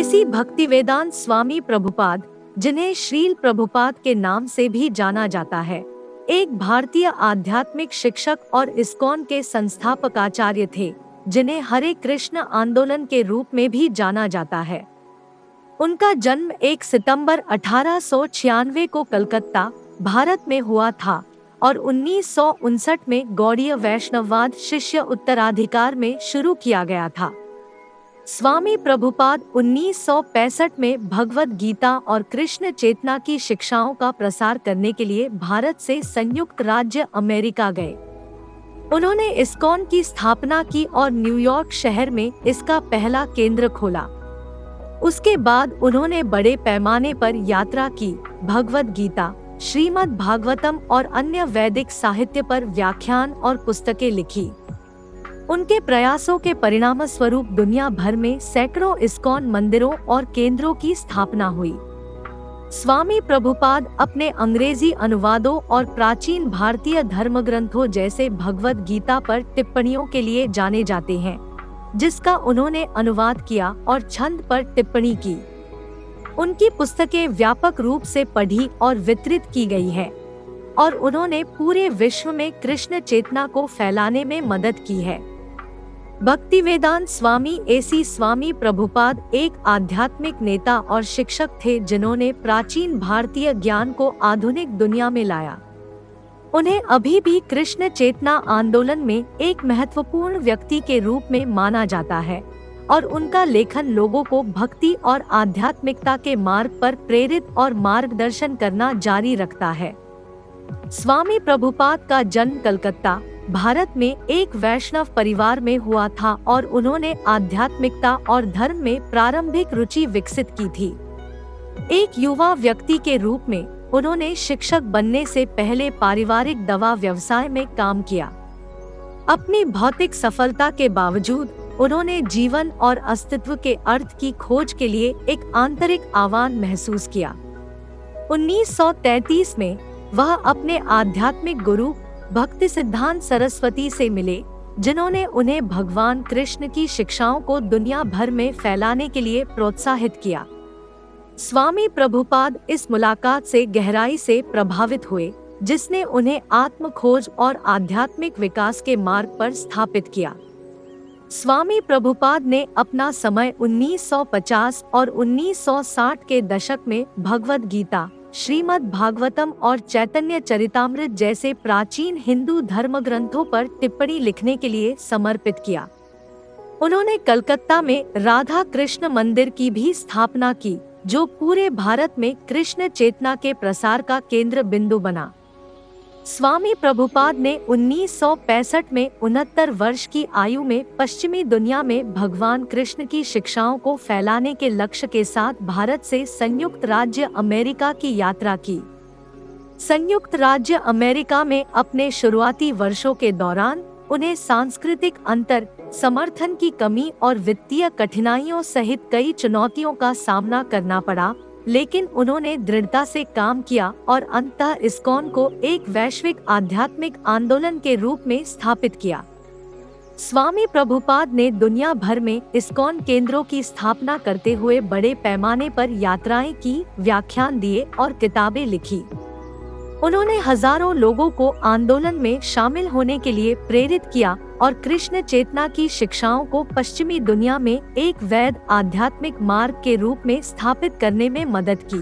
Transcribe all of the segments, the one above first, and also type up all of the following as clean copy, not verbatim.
AC Bhaktivedanta स्वामी प्रभुपाद, जिन्हें श्रील प्रभुपाद के नाम से भी जाना जाता है, एक भारतीय आध्यात्मिक शिक्षक और इस्कॉन के संस्थापक आचार्य थे, जिन्हें हरे कृष्ण आंदोलन के रूप में भी जाना जाता है। उनका जन्म 1 सितंबर 1896 को कलकत्ता, भारत में हुआ था और 1959 में गौड़ीय वैष्णववाद शिष्य उत्तराधिकार में शुरू किया गया था। स्वामी प्रभुपाद 1965 में भगवद गीता और कृष्ण चेतना की शिक्षाओं का प्रसार करने के लिए भारत से संयुक्त राज्य अमेरिका गए। उन्होंने इस्कॉन की स्थापना की और न्यूयॉर्क शहर में इसका पहला केंद्र खोला। उसके बाद उन्होंने बड़े पैमाने पर यात्रा की, भगवद गीता, श्रीमद् भागवतम और अन्य वैदिक साहित्य पर व्याख्यान और पुस्तकें लिखी। उनके प्रयासों के परिणामस्वरूप दुनिया भर में सैकड़ों इस्कॉन मंदिरों और केंद्रों की स्थापना हुई। स्वामी प्रभुपाद अपने अंग्रेजी अनुवादों और प्राचीन भारतीय धर्मग्रंथों जैसे भगवद गीता पर टिप्पणियों के लिए जाने जाते हैं, जिसका उन्होंने अनुवाद किया और छंद पर टिप्पणी की। उनकी पुस्तकें व्यापक रूप से पढ़ी और वितरित की गई हैं और उन्होंने पूरे विश्व में कृष्ण चेतना को फैलाने में मदद की है। भक्तिवेदांत स्वामी एसी स्वामी प्रभुपाद एक आध्यात्मिक नेता और शिक्षक थे, जिन्होंने प्राचीन भारतीय ज्ञान को आधुनिक दुनिया में लाया। उन्हें अभी भी कृष्ण चेतना आंदोलन में एक महत्वपूर्ण व्यक्ति के रूप में माना जाता है और उनका लेखन लोगों को भक्ति और आध्यात्मिकता के मार्ग पर प्रेरित और मार्गदर्शन करना जारी रखता है। स्वामी प्रभुपाद का जन्म कलकत्ता, भारत में एक वैष्णव परिवार में हुआ था और उन्होंने आध्यात्मिकता और धर्म में प्रारंभिक रुचि विकसित की थी। एक युवा व्यक्ति के रूप में उन्होंने शिक्षक बनने से पहले पारिवारिक दवा व्यवसाय में काम किया। अपनी भौतिक सफलता के बावजूद उन्होंने जीवन और अस्तित्व के अर्थ की खोज के लिए एक आंतरिक आह्वान महसूस किया। 1933 में वह अपने आध्यात्मिक गुरु भक्ति सिद्धांत सरस्वती से मिले, जिन्होंने उन्हें भगवान कृष्ण की शिक्षाओं को दुनिया भर में फैलाने के लिए प्रोत्साहित किया। स्वामी प्रभुपाद इस मुलाकात से गहराई से प्रभावित हुए, जिसने उन्हें आत्म खोज और आध्यात्मिक विकास के मार्ग पर स्थापित किया। स्वामी प्रभुपाद ने अपना समय 1950 और 1960 के दशक में भगवद गीता, श्रीमद् भागवतम और चैतन्य चरितामृत जैसे प्राचीन हिंदू धर्म ग्रंथों पर टिप्पणी लिखने के लिए समर्पित किया। उन्होंने कलकत्ता में राधा कृष्ण मंदिर की भी स्थापना की, जो पूरे भारत में कृष्ण चेतना के प्रसार का केंद्र बिंदु बना। स्वामी प्रभुपाद ने 1965 में 69 वर्ष की आयु में पश्चिमी दुनिया में भगवान कृष्ण की शिक्षाओं को फैलाने के लक्ष्य के साथ भारत से संयुक्त राज्य अमेरिका की यात्रा की। संयुक्त राज्य अमेरिका में अपने शुरुआती वर्षों के दौरान उन्हें सांस्कृतिक अंतर, समर्थन की कमी और वित्तीय कठिनाइयों सहित कई चुनौतियों का सामना करना पड़ा, लेकिन उन्होंने दृढ़ता से काम किया और अंततः इस्कॉन को एक वैश्विक आध्यात्मिक आंदोलन के रूप में स्थापित किया। स्वामी प्रभुपाद ने दुनिया भर में इस्कॉन केंद्रों की स्थापना करते हुए बड़े पैमाने पर यात्राएं की, व्याख्यान दिए और किताबें लिखी। उन्होंने हजारों लोगों को आंदोलन में शामिल होने के लिए प्रेरित किया और कृष्ण चेतना की शिक्षाओं को पश्चिमी दुनिया में एक वैध आध्यात्मिक मार्ग के रूप में स्थापित करने में मदद की।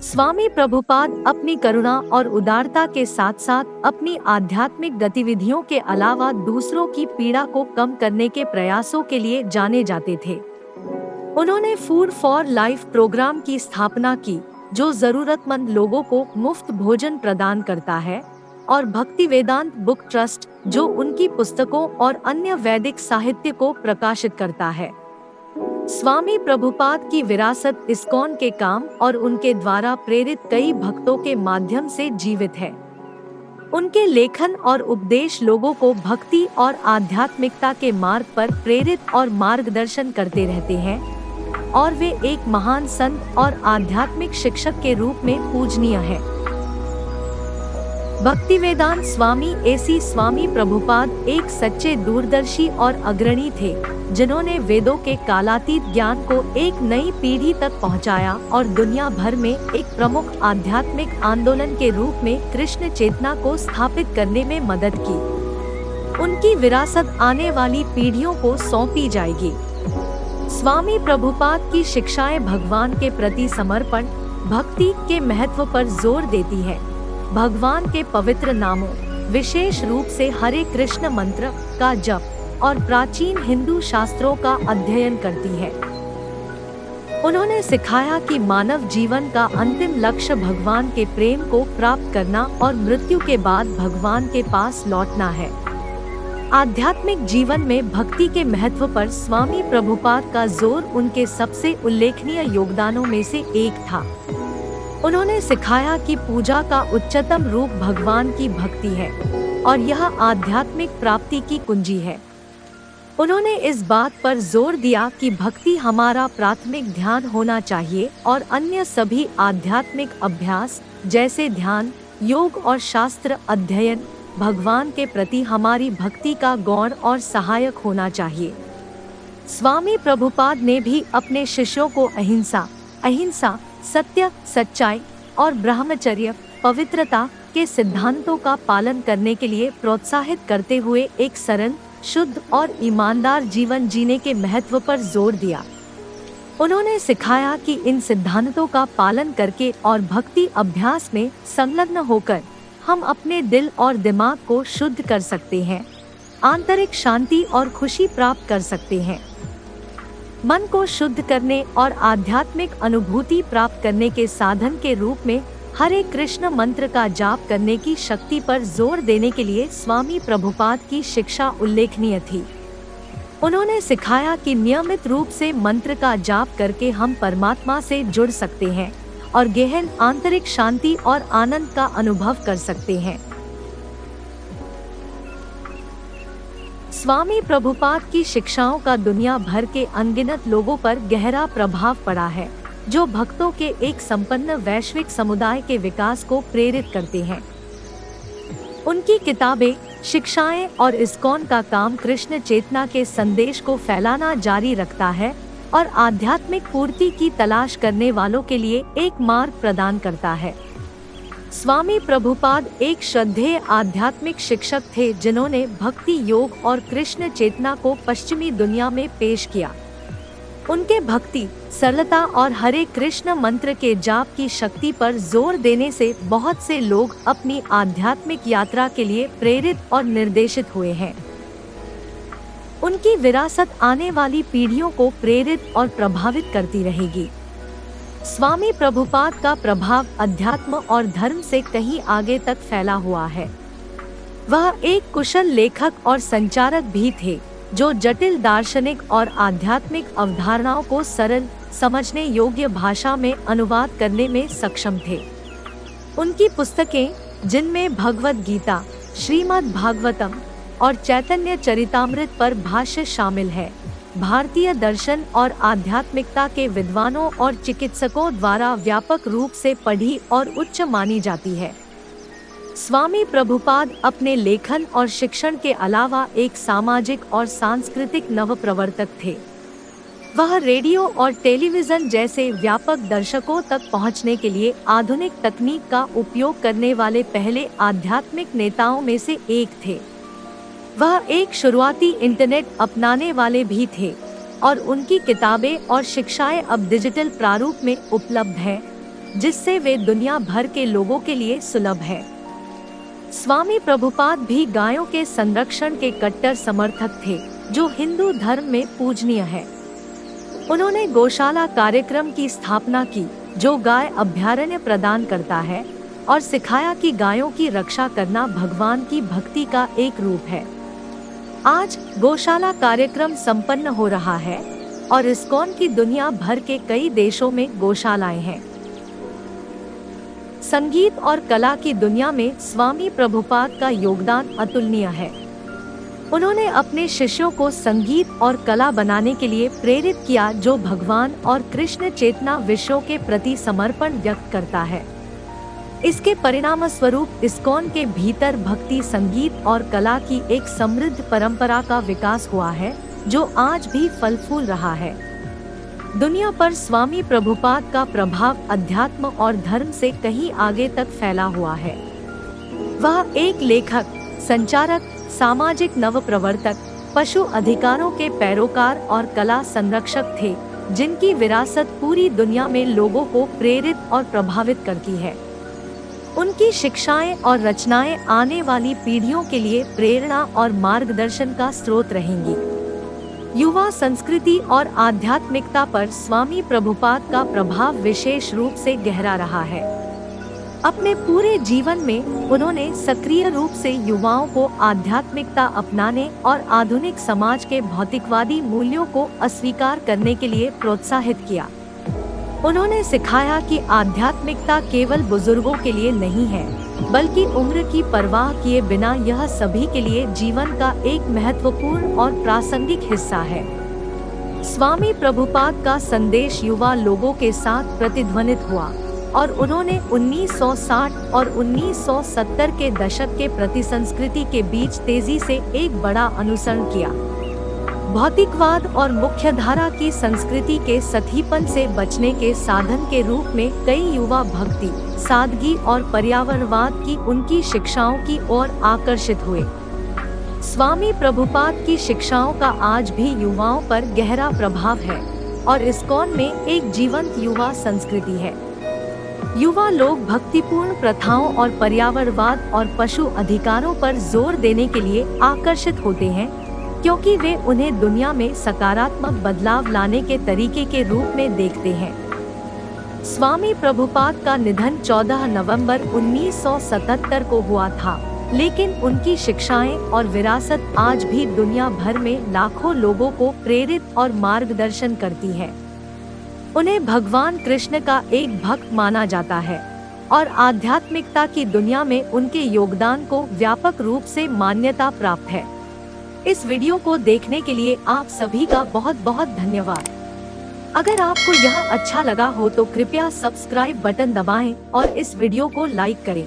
स्वामी प्रभुपाद अपनी करुणा और उदारता के साथ साथ अपनी आध्यात्मिक गतिविधियों के अलावा दूसरों की पीड़ा को कम करने के प्रयासों के लिए जाने जाते थे। उन्होंने फूड फॉर लाइफ प्रोग्राम की स्थापना की, जो जरूरतमंद लोगों को मुफ्त भोजन प्रदान करता है, और भक्तिवेदांत बुक ट्रस्ट, जो उनकी पुस्तकों और अन्य वैदिक साहित्य को प्रकाशित करता है। स्वामी प्रभुपाद की विरासत इस्कॉन के काम और उनके द्वारा प्रेरित कई भक्तों के माध्यम से जीवित है। उनके लेखन और उपदेश लोगों को भक्ति और आध्यात्मिकता के मार्ग पर प्रेरित और मार्गदर्शन करते रहते हैं और वे एक महान संत और आध्यात्मिक शिक्षक के रूप में पूजनीय है। भक्तिवेदांत स्वामी एसी स्वामी प्रभुपाद एक सच्चे दूरदर्शी और अग्रणी थे, जिन्होंने वेदों के कालातीत ज्ञान को एक नई पीढ़ी तक पहुंचाया और दुनिया भर में एक प्रमुख आध्यात्मिक आंदोलन के रूप में कृष्ण चेतना को स्थापित करने में मदद की। उनकी विरासत आने वाली पीढ़ियों को सौंपी जाएगी। स्वामी प्रभुपाद की शिक्षाएं भगवान के प्रति समर्पण, भक्ति के महत्व पर जोर देती है। भगवान के पवित्र नामों, विशेष रूप से हरे कृष्ण मंत्र का जप और प्राचीन हिंदू शास्त्रों का अध्ययन करती है। उन्होंने सिखाया कि मानव जीवन का अंतिम लक्ष्य भगवान के प्रेम को प्राप्त करना और मृत्यु के बाद भगवान के पास लौटना है। आध्यात्मिक जीवन में भक्ति के महत्व पर स्वामी प्रभुपाद का जोर उनके सबसे उल्लेखनीय योगदानों में से एक था। उन्होंने सिखाया कि पूजा का उच्चतम रूप भगवान की भक्ति है और यह आध्यात्मिक प्राप्ति की कुंजी है। उन्होंने इस बात पर जोर दिया कि भक्ति हमारा प्राथमिक ध्यान होना चाहिए और अन्य सभी आध्यात्मिक अभ्यास जैसे ध्यान, योग और शास्त्र अध्ययन भगवान के प्रति हमारी भक्ति का गौण और सहायक होना चाहिए। स्वामी प्रभुपाद ने भी अपने शिष्यों को अहिंसा, सत्य, सच्चाई और ब्रह्मचर्य, पवित्रता के सिद्धांतों का पालन करने के लिए प्रोत्साहित करते हुए एक सरल, शुद्ध और ईमानदार जीवन जीने के महत्व पर जोर दिया। उन्होंने सिखाया कि इन सिद्धांतों का पालन करके और भक्ति अभ्यास में संलग्न होकर हम अपने दिल और दिमाग को शुद्ध कर सकते हैं, आंतरिक शांति और खुशी प्राप्त कर सकते हैं। मन को शुद्ध करने और आध्यात्मिक अनुभूति प्राप्त करने के साधन के रूप में हरे कृष्ण मंत्र का जाप करने की शक्ति पर जोर देने के लिए स्वामी प्रभुपाद की शिक्षा उल्लेखनीय थी। उन्होंने सिखाया कि नियमित रूप से मंत्र का जाप करके हम परमात्मा से जुड़ सकते हैं और गहन आंतरिक शांति और आनंद का अनुभव कर सकते हैं। स्वामी प्रभुपाद की शिक्षाओं का दुनिया भर के अनगिनत लोगों पर गहरा प्रभाव पड़ा है, जो भक्तों के एक संपन्न वैश्विक समुदाय के विकास को प्रेरित करते हैं। उनकी किताबें, शिक्षाएं और इस्कॉन का काम कृष्ण चेतना के संदेश को फैलाना जारी रखता है और आध्यात्मिक पूर्ति की तलाश करने वालों के लिए एक मार्ग प्रदान करता है। स्वामी प्रभुपाद एक श्रद्धेय आध्यात्मिक शिक्षक थे, जिन्होंने भक्ति, योग और कृष्ण चेतना को पश्चिमी दुनिया में पेश किया। उनके भक्ति, सरलता और हरे कृष्ण मंत्र के जाप की शक्ति पर जोर देने से बहुत से लोग अपनी आध्यात्मिक यात्रा के लिए प्रेरित और निर्देशित हुए हैं। उनकी विरासत आने वाली पीढ़ियों को प्रेरित और प्रभावित करती रहेगी। स्वामी प्रभुपाद का प्रभाव अध्यात्म और धर्म से कहीं आगे तक फैला हुआ है। वह एक कुशल लेखक और संचारक भी थे, जो जटिल दार्शनिक और आध्यात्मिक अवधारणाओं को सरल, समझने योग्य भाषा में अनुवाद करने में सक्षम थे। उनकी पुस्तकें, जिनमें भगवद गीता, श्रीमद् भागवतम और चैतन्य चरितामृत पर भाष्य शामिल है, भारतीय दर्शन और आध्यात्मिकता के विद्वानों और चिकित्सकों द्वारा व्यापक रूप से पढ़ी और उच्च मानी जाती है। स्वामी प्रभुपाद अपने लेखन और शिक्षण के अलावा एक सामाजिक और सांस्कृतिक नवप्रवर्तक थे। वह रेडियो और टेलीविज़न जैसे व्यापक दर्शकों तक पहुंचने के लिए आधुनिक तकनीक का उपयोग करने वाले पहले आध्यात्मिक नेताओं में से एक थे। वह एक शुरुआती इंटरनेट अपनाने वाले भी थे और उनकी किताबें और शिक्षाएं अब डिजिटल प्रारूप में उपलब्ध हैं, जिससे वे दुनिया भर के लोगों के लिए सुलभ है। स्वामी प्रभुपाद भी गायों के संरक्षण के कट्टर समर्थक थे, जो हिंदू धर्म में पूजनीय है। उन्होंने गौशाला कार्यक्रम की स्थापना की, जो गाय अभयारण्य प्रदान करता है, और सिखाया कि गायों की रक्षा करना भगवान की भक्ति का एक रूप है। आज गौशाला कार्यक्रम संपन्न हो रहा है और इस्कॉन की दुनिया भर के कई देशों में गौशालाएं हैं। संगीत और कला की दुनिया में स्वामी प्रभुपाद का योगदान अतुलनीय है। उन्होंने अपने शिष्यों को संगीत और कला बनाने के लिए प्रेरित किया, जो भगवान और कृष्ण चेतना विषयों के प्रति समर्पण व्यक्त करता है। इसके परिणाम स्वरूप इस्कॉन के भीतर भक्ति संगीत और कला की एक समृद्ध परंपरा का विकास हुआ है, जो आज भी फल फूल रहा है। दुनिया पर स्वामी प्रभुपाद का प्रभाव अध्यात्म और धर्म से कहीं आगे तक फैला हुआ है। वह एक लेखक, संचारक, सामाजिक नवप्रवर्तक, पशु अधिकारों के पैरोकार और कला संरक्षक थे, जिनकी विरासत पूरी दुनिया में लोगों को प्रेरित और प्रभावित करती है। उनकी शिक्षाएं और रचनाएं आने वाली पीढ़ियों के लिए प्रेरणा और मार्गदर्शन का स्रोत रहेंगी। युवा संस्कृति और आध्यात्मिकता पर स्वामी प्रभुपाद का प्रभाव विशेष रूप से गहरा रहा है। अपने पूरे जीवन में उन्होंने सक्रिय रूप से युवाओं को आध्यात्मिकता अपनाने और आधुनिक समाज के भौतिकवादी मूल्यों को अस्वीकार करने के लिए प्रोत्साहित किया। उन्होंने सिखाया कि आध्यात्मिकता केवल बुजुर्गों के लिए नहीं है, बल्कि उम्र की परवाह किए बिना यह सभी के लिए जीवन का एक महत्वपूर्ण और प्रासंगिक हिस्सा है। स्वामी प्रभुपाद का संदेश युवा लोगों के साथ प्रतिध्वनित हुआ और उन्होंने 1960 और 1970 के दशक के प्रतिसंस्कृति के बीच तेजी से एक बड़ा अनुसरण किया। भौतिकवाद और मुख्यधारा की संस्कृति के सतीपन से बचने के साधन के रूप में कई युवा भक्ति, सादगी और पर्यावरणवाद की उनकी शिक्षाओं की ओर आकर्षित हुए। स्वामी प्रभुपाद की शिक्षाओं का आज भी युवाओं पर गहरा प्रभाव है और इस्कॉन में एक जीवंत युवा संस्कृति है। युवा लोग भक्तिपूर्ण प्रथाओं और पर्यावरणवाद और पशु अधिकारों पर जोर देने के लिए आकर्षित होते हैं, क्योंकि वे उन्हें दुनिया में सकारात्मक बदलाव लाने के तरीके के रूप में देखते हैं। स्वामी प्रभुपाद का निधन 14 नवंबर 1977 को हुआ था, लेकिन उनकी शिक्षाएं और विरासत आज भी दुनिया भर में लाखों लोगों को प्रेरित और मार्गदर्शन करती है। उन्हें भगवान कृष्ण का एक भक्त माना जाता है और आध्यात्मिकता की दुनिया में उनके योगदान को व्यापक रूप से मान्यता प्राप्त है। इस वीडियो को देखने के लिए आप सभी का बहुत बहुत धन्यवाद। अगर आपको यह अच्छा लगा हो तो कृपया सब्सक्राइब बटन दबाएं और इस वीडियो को लाइक करें।